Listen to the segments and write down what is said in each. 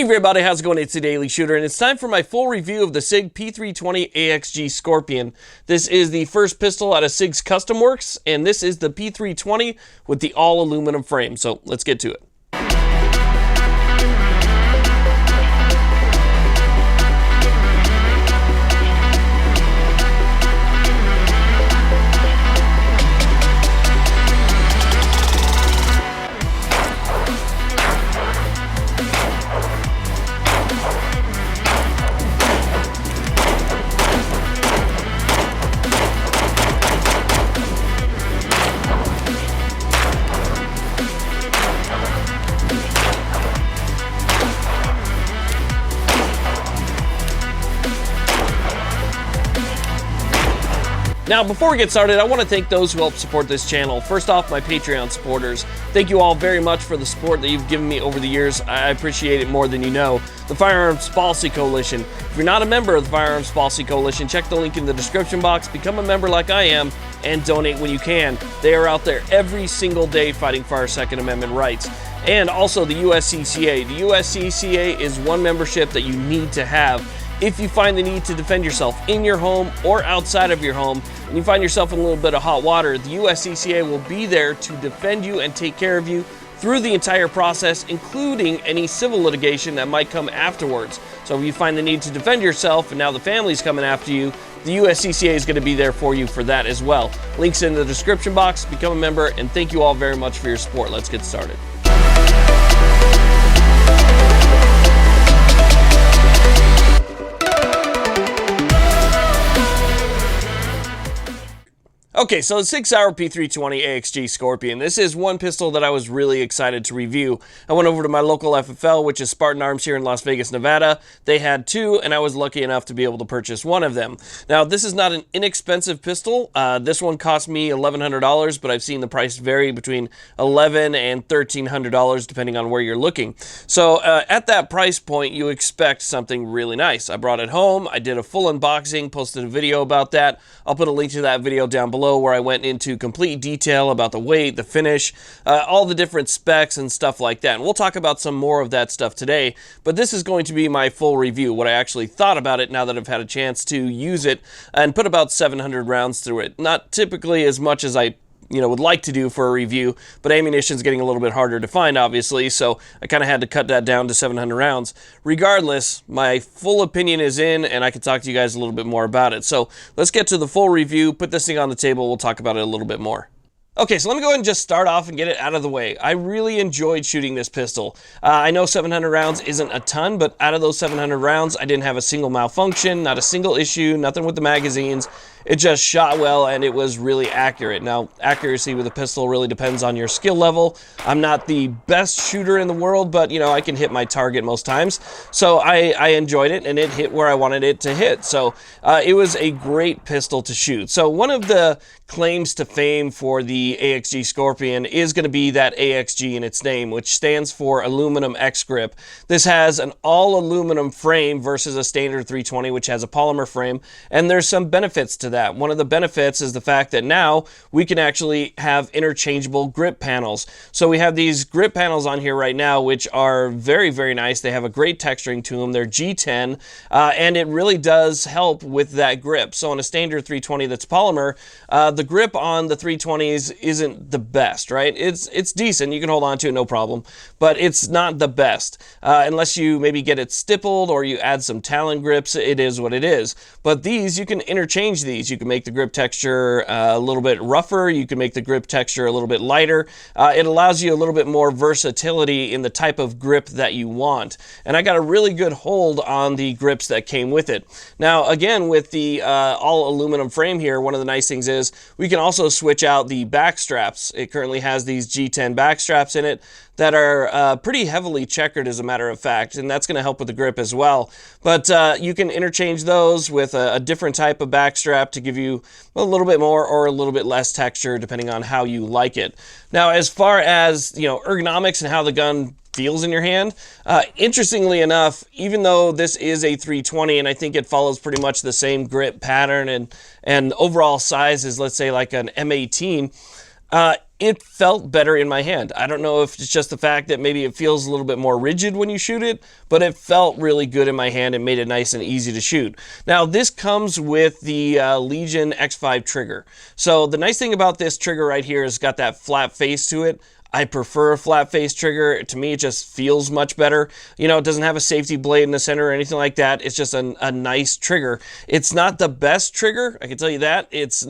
Hey everybody, how's it going? It's the Daily Shooter, and it's time for my full review of the Sig P320 AXG Scorpion. This is the first pistol out of Sigs Custom Works, and this is the P320 with the all-aluminum frame. So let's get to it. Now, before we get started, I want to thank those who help support this channel. First off, my Patreon supporters. Thank you all very much for the support that you've given me over the years. I appreciate it more than you know. The Firearms Policy Coalition. If you're not a member of the Firearms Policy Coalition, check the link in the description box, become a member like I am, and donate when you can. They are out there every single day fighting for our Second Amendment rights. And also the USCCA. The USCCA is one membership that you need to have if you find the need to defend yourself in your home or outside of your home, and you find yourself in a little bit of hot water. The USCCA will be there to defend you and take care of you through the entire process, including any civil litigation that might come afterwards. So if you find the need to defend yourself and now the family's coming after you, the USCCA is going to be there for you for that as well. Links in the description box. Become a member, and thank you all very much for your support. Let's get started. Okay, so the Sig Sauer P320 AXG Scorpion. This is one pistol that I was really excited to review. I went over to my local FFL, which is Spartan Arms here in Las Vegas, Nevada. They had two, and I was lucky enough to be able to purchase one of them. Now, this is not an inexpensive pistol. This one cost me $1,100, but I've seen the price vary between $1,100 and $1,300, depending on where you're looking. So at that price point, you expect something really nice. I brought it home. I did a full unboxing, posted a video about that. I'll put a link to that video down below, where I went into complete detail about the weight, the finish, all the different specs and stuff like that. And we'll talk about some more of that stuff today, but this is going to be my full review, what I actually thought about it now that I've had a chance to use it and put about 700 rounds through it. Not typically as much as I would like to do for a review, but ammunition is getting a little bit harder to find, obviously, so I kind of had to cut that down to 700 rounds. Regardless, my full opinion is in, and I can talk to you guys a little bit more about it. So let's get to the full review, put this thing on the table, we'll talk about it a little bit more. Okay, so let me go ahead and just start off and get it out of the way. I really enjoyed shooting this pistol. I know 700 rounds isn't a ton, but out of those 700 rounds, I didn't have a single malfunction, not a single issue, nothing with the magazines. It just shot well, and it was really accurate. Now, accuracy with a pistol really depends on your skill level. I'm not the best shooter in the world, but, I can hit my target most times. So I enjoyed it, and it hit where I wanted it to hit. So it was a great pistol to shoot. So one of the claims to fame for the AXG Scorpion is going to be that AXG in its name, which stands for Aluminum X Grip. This has an all-aluminum frame versus a standard 320, which has a polymer frame, and there's some benefits to that. One of the benefits is the fact that now we can actually have interchangeable grip panels. So we have these grip panels on here right now, which are very, very nice. They have a great texturing to them. They're G10, and it really does help with that grip. So on a standard 320 that's polymer, the grip on the 320s isn't the best, right? It's decent. You can hold on to it, no problem, but it's not the best. Unless you maybe get it stippled or you add some Talon grips, it is what it is. But these, you can interchange these. You can make the grip texture a little bit rougher. You can make the grip texture a little bit lighter. It allows you a little bit more versatility in the type of grip that you want. And I got a really good hold on the grips that came with it. Now, again, with the all aluminum frame here, one of the nice things is we can also switch out the back straps. It currently has these G10 back straps in it that are pretty heavily checkered, as a matter of fact, and that's going to help with the grip as well. But you can interchange those with a different type of back strap to give you a little bit more or a little bit less texture, depending on how you like it. Now, as far as ergonomics and how the gun feels in your hand. Interestingly enough, even though this is a 320 and I think it follows pretty much the same grip pattern and overall size as, let's say, like an M18, it felt better in my hand. I don't know if it's just the fact that maybe it feels a little bit more rigid when you shoot it, but it felt really good in my hand and made it nice and easy to shoot. Now, this comes with the Legion X5 trigger. So the nice thing about this trigger right here is it's got that flat face to it. I prefer a flat face trigger. To me, it just feels much better. You know, it doesn't have a safety blade in the center or anything like that. It's just a nice trigger. It's not the best trigger, I can tell you that. It's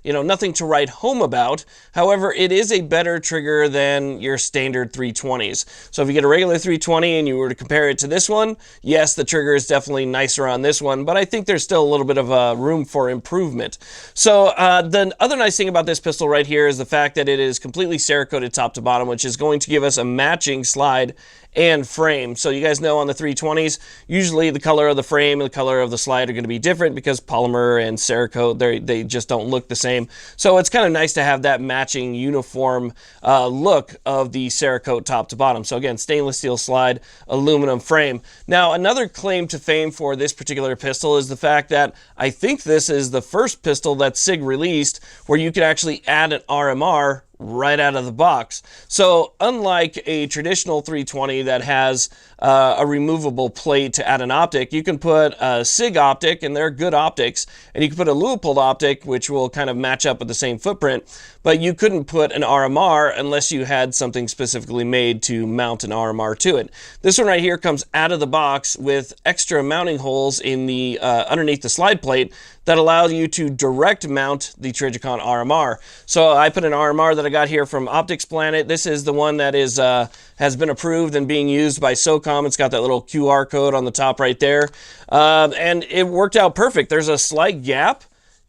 you know, nothing to write home about. However, it is a better trigger than your standard 320s. So if you get a regular 320 and you were to compare it to this one, yes, the trigger is definitely nicer on this one, but I think there's still a little bit of room for improvement. So the other nice thing about this pistol right here is the fact that it is completely Cerakoted top to bottom, which is going to give us a matching slide and frame. So you guys know on the 320s, usually the color of the frame and the color of the slide are going to be different because polymer and Cerakote, they just don't look the same. So it's kind of nice to have that matching uniform look of the Cerakote top to bottom. So again, stainless steel slide, aluminum frame. Now, another claim to fame for this particular pistol is the fact that I think this is the first pistol that Sig released where you could actually add an RMR right out of the box. So unlike a traditional 320 that has a removable plate to add an optic, you can put a Sig optic, and they're good optics, and you can put a Leupold optic, which will kind of match up with the same footprint, but you couldn't put an RMR unless you had something specifically made to mount an RMR to it. This one right here comes out of the box with extra mounting holes in the underneath the slide plate that allow you to direct mount the Trijicon RMR. So I put an RMR that I got here from Optics Planet. This is the one that is has been approved and being used by SOCOM. It's got that little QR code on the top right there. And it worked out perfect. There's a slight gap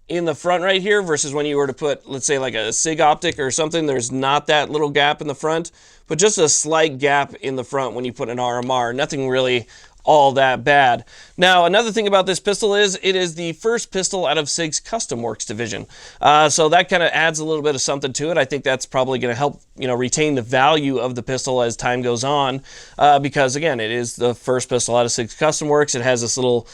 in the front right here versus when you were to put, let's say, like a Sig optic or something. There's not that little gap in the front, but just a slight gap in the front when you put an RMR. Nothing really all that bad. Now, another thing about this pistol is it is the first pistol out of Sigs Custom Works division. So that kind of adds a little bit of something to it. I think that's probably going to help, you know, retain the value of the pistol as time goes on, because again, it is the first pistol out of Sigs Custom Works. It has this little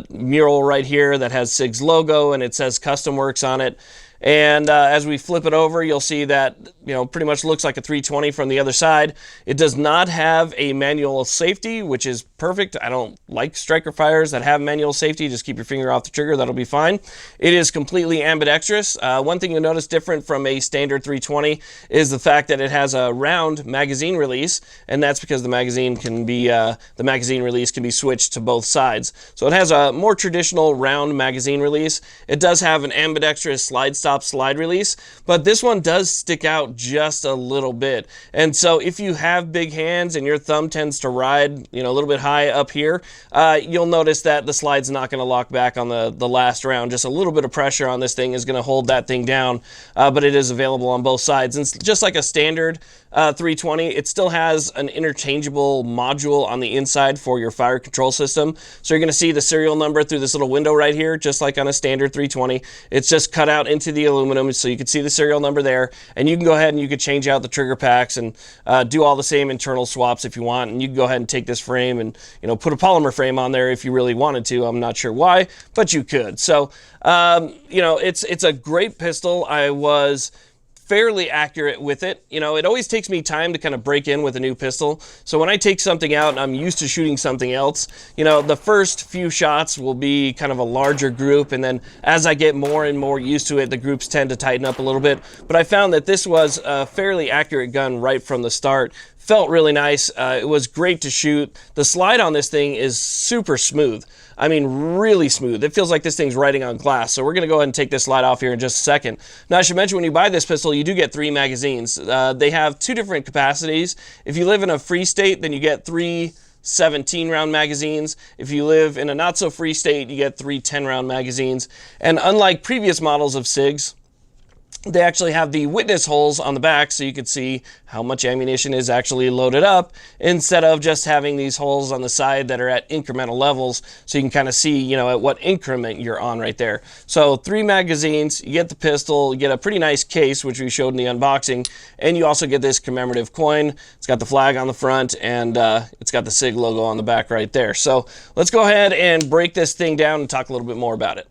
mural right here that has Sig's logo and it says Custom Works on it. And as we flip it over, you'll see that, you know, pretty much looks like a 320 from the other side. It does not have a manual safety, which is perfect. I don't like striker fires that have manual safety. Just keep your finger off the trigger. That'll be fine. It is completely ambidextrous. One thing you'll notice different from a standard 320 is the fact that it has a round magazine release, and that's because the magazine can be the magazine release can be switched to both sides. So it has a more traditional round magazine release. It does have an ambidextrous slide release, but this one does stick out just a little bit. And so if you have big hands and your thumb tends to ride, you know, a little bit high up here, you'll notice that the slide's not going to lock back on the last round. Just a little bit of pressure on this thing is going to hold that thing down, but it is available on both sides. And just like a standard 320, it still has an interchangeable module on the inside for your fire control system. So you're going to see the serial number through this little window right here, just like on a standard 320. It's just cut out into the aluminum, so you can see the serial number there, and you can go ahead and you could change out the trigger packs and do all the same internal swaps if you want. And you can go ahead and take this frame and, you know, put a polymer frame on there if you really wanted to. I'm not sure why, but you could. So you know, it's a great pistol. I was fairly accurate with it. You know, it always takes me time to kind of break in with a new pistol. So when I take something out and I'm used to shooting something else, you know, the first few shots will be kind of a larger group, and then as I get more and more used to it, the groups tend to tighten up a little bit. But I found that this was a fairly accurate gun right from the start. Felt really nice. It was great to shoot. The slide on this thing is super smooth. I mean, really smooth. It feels like this thing's riding on glass. So we're going to go ahead and take this slide off here in just a second. Now, I should mention, when you buy this pistol, you do get 3 magazines. They have 2 different capacities. If you live in a free state, then you get 3 17-round magazines. If you live in a not-so-free state, you get 3 10-round magazines. And unlike previous models of SIGs, they actually have the witness holes on the back, so you can see how much ammunition is actually loaded up, instead of just having these holes on the side that are at incremental levels, so you can kind of see, you know, at what increment you're on right there. So 3 magazines, you get the pistol, you get a pretty nice case, which we showed in the unboxing, and you also get this commemorative coin. It's got the flag on the front, and it's got the SIG logo on the back right there. So let's go ahead and break this thing down and talk a little bit more about it.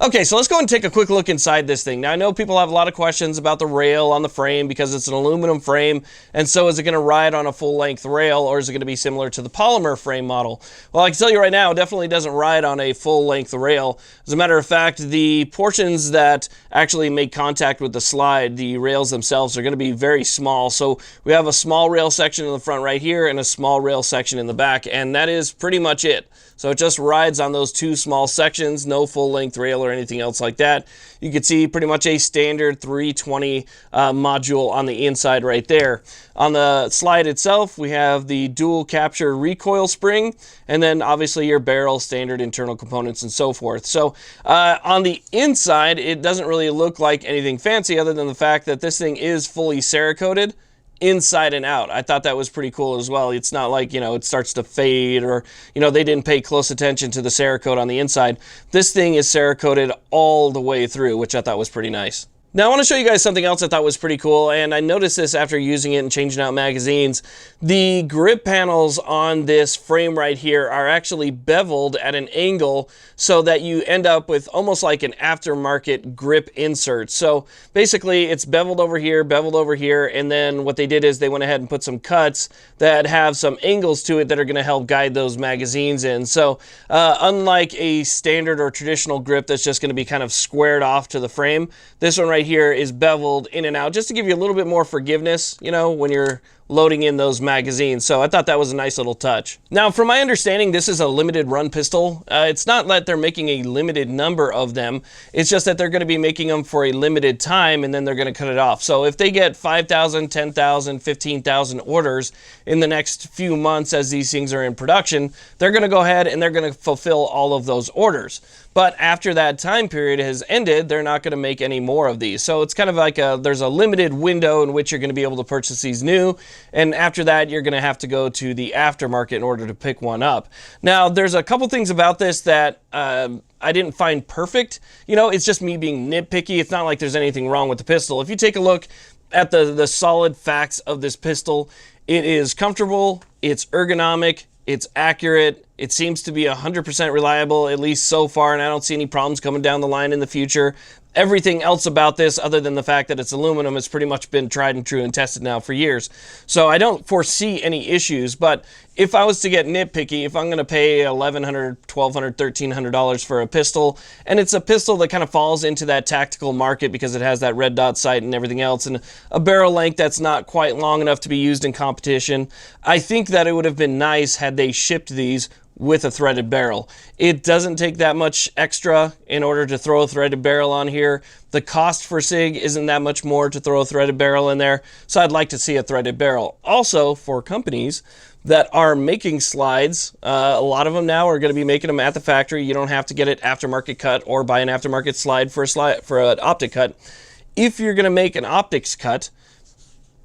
Okay, so let's go and take a quick look inside this thing. Now, I know people have a lot of questions about the rail on the frame because it's an aluminum frame, and so is it going to ride on a full-length rail, or is it going to be similar to the polymer frame model? Well, I can tell you right now, it definitely doesn't ride on a full-length rail. As a matter of fact, the portions that actually make contact with the slide, the rails themselves, are going to be very small. So we have a small rail section in the front right here and a small rail section in the back, and that is pretty much it. So it just rides on those two small sections, no full-length rail or anything else like that. You can see pretty much a standard 320 module on the inside right there. On the slide itself, we have the dual capture recoil spring, and then obviously your barrel, standard internal components, and so forth. So on the inside, it doesn't really look like anything fancy other than the fact that this thing is fully Cerakoted inside and out. I thought that was pretty cool as well. It's not like, you know, it starts to fade or, you know, they didn't pay close attention to the Cerakote on the inside. This thing is Cerakoted all the way through, which I thought was pretty nice. Now, I want to show you guys something else I thought was pretty cool, and I noticed this after using it and changing out magazines. The grip panels on this frame right here are actually beveled at an angle so that you end up with almost like an aftermarket grip insert. So basically, it's beveled over here, and then what they did is they went ahead and put some cuts that have some angles to it that are going to help guide those magazines in. So unlike a standard or traditional grip that's just going to be kind of squared off to the frame, this one right here is beveled in and out just to give you a little bit more forgiveness, you know, when you're loading in those magazines. So I thought that was a nice little touch. Now, from my understanding, this is a limited run pistol. It's not that they're making a limited number of them. It's just that they're going to be making them for a limited time and then they're going to cut it off. So if they get 5,000, 10,000, 15,000 orders in the next few months as these things are in production, they're going to go ahead and they're going to fulfill all of those orders. But after that time period has ended, they're not going to make any more of these. So it's kind of like there's a limited window in which you're going to be able to purchase these new. And after that, you're going to have to go to the aftermarket in order to pick one up. Now, there's a couple things about this that I didn't find perfect. You know, it's just me being nitpicky. It's not like there's anything wrong with the pistol. If you take a look at the solid facts of this pistol, it is comfortable, it's ergonomic, it's accurate, it seems to be 100% reliable, at least so far, and I don't see any problems coming down the line in the future. Everything else about this, other than the fact that it's aluminum, has pretty much been tried and true and tested now for years. So I don't foresee any issues, but if I was to get nitpicky, if I'm going to pay $1,100, $1,200, $1,300 for a pistol, and it's a pistol that kind of falls into that tactical market because it has that red dot sight and everything else, and a barrel length that's not quite long enough to be used in competition, I think that it would have been nice had they shipped these with a threaded barrel. It doesn't take that much extra in order to throw a threaded barrel on here. The cost for Sig isn't that much more to throw a threaded barrel in there, so I'd like to see a threaded barrel. Also, for companies that are making slides, a lot of them now are going to be making them at the factory. You don't have to get it aftermarket cut or buy an aftermarket slide for an optic cut. If you're going to make an optics cut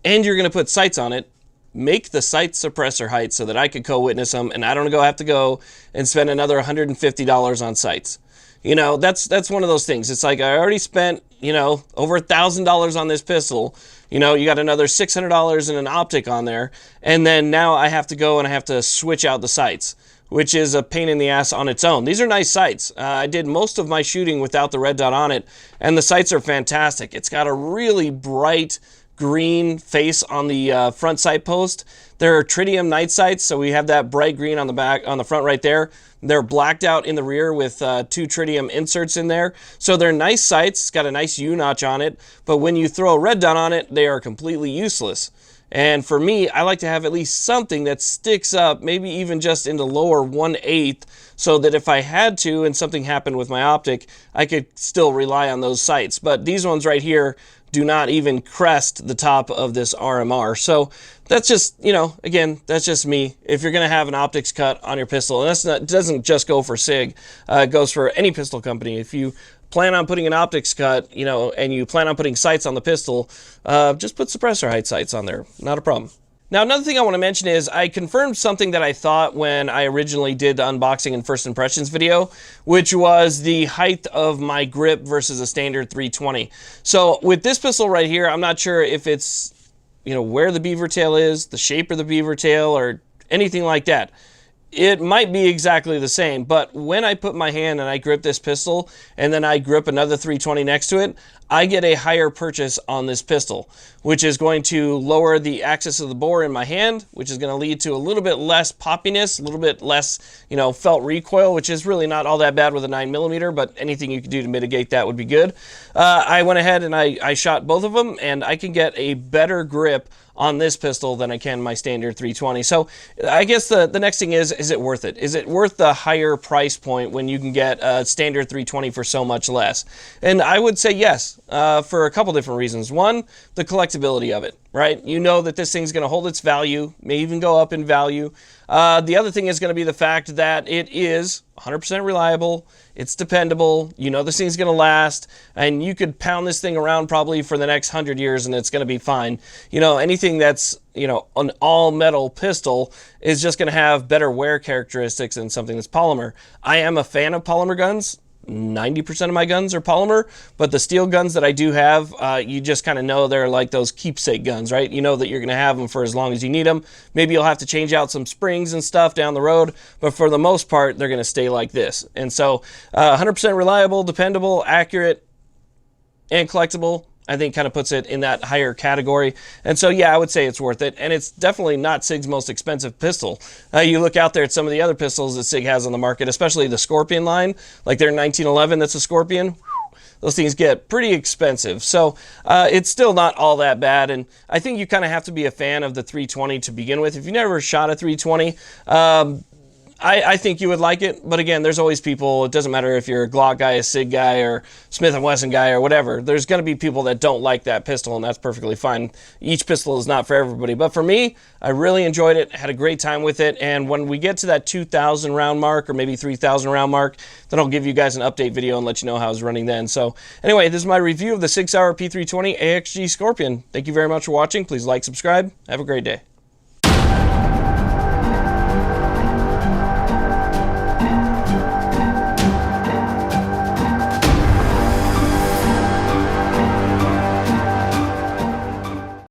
and you're going to put sights on it, make the sight suppressor height so that I could co-witness them and I don't have to go and spend another $150 on sights. You know, that's one of those things. It's like I already spent, you know, over $1,000 on this pistol. You know, you got another $600 in an optic on there, and then now I have to go and I have to switch out the sights, which is a pain in the ass on its own. These are nice sights. I did most of my shooting without the red dot on it, and the sights are fantastic. It's got a really bright green face on the front sight post. They're tritium night sights, so we have that bright green on the back, on the front right there. They're blacked out in the rear with 2 tritium inserts in there. So they're nice sights. It's got a nice U-notch on it, but when you throw a red dot on it, they are completely useless. And for me, I like to have at least something that sticks up, maybe even just in the lower 1/8, so that if I had to and something happened with my optic, I could still rely on those sights. But these ones right here do not even crest the top of this RMR. So that's just, you know, again, that's just me. If you're going to have an optics cut on your pistol, and that's not, it doesn't just go for Sig, it goes for any pistol company. If you plan on putting an optics cut, you know, and you plan on putting sights on the pistol, just put suppressor height sights on there. Not a problem. Now, another thing I want to mention is I confirmed something that I thought when I originally did the unboxing and first impressions video, which was the height of my grip versus a standard 320. So with this pistol right here, I'm not sure if it's, you know, where the beaver tail is, the shape of the beaver tail, or anything like that. it might be exactly the same, but when I put my hand and I grip this pistol and then I grip another 320 next to it, I get a higher purchase on this pistol, which is going to lower the axis of the bore in my hand, which is going to lead to a little bit less poppiness, a little bit less, you know, felt recoil, which is really not all that bad with a 9mm, but anything you can do to mitigate that would be good. I went ahead and I shot both of them, and I can get a better grip on this pistol than I can my standard 320. So I guess the next thing is it worth it? Is it worth the higher price point when you can get a standard 320 for so much less? And I would say yes, for a couple different reasons. One, the collectability of it, right? You know that this thing's going to hold its value, may even go up in value. The other thing is going to be the fact that it is 100% reliable, it's dependable, you know this thing's going to last, and you could pound this thing around probably for the next 100 years and it's going to be fine. You know, anything that's, you know, an all-metal pistol is just going to have better wear characteristics than something that's polymer. I am a fan of polymer guns. 90% of my guns are polymer, but the steel guns that I do have, you just kind of know they're like those keepsake guns, right? You know that you're going to have them for as long as you need them. Maybe you'll have to change out some springs and stuff down the road, but for the most part, they're going to stay like this. And so 100% reliable, dependable, accurate, and collectible, I think kind of puts it in that higher category. And so, yeah, I would say it's worth it. And it's definitely not Sig's most expensive pistol. You look out there at some of the other pistols that Sig has on the market, especially the Scorpion line, like their 1911 that's a Scorpion. Those things get pretty expensive. So it's still not all that bad. And I think you kind of have to be a fan of the 320 to begin with. If you never shot a 320, I think you would like it, but again, there's always people, it doesn't matter if you're a Glock guy, a Sig guy, or Smith & Wesson guy, or whatever. There's going to be people that don't like that pistol, and that's perfectly fine. Each pistol is not for everybody, but for me, I really enjoyed it, had a great time with it, and when we get to that 2,000 round mark, or maybe 3,000 round mark, then I'll give you guys an update video and let you know how it's running then. So anyway, this is my review of the Sig Sauer P320 AXG Scorpion. Thank you very much for watching. Please like, subscribe. Have a great day.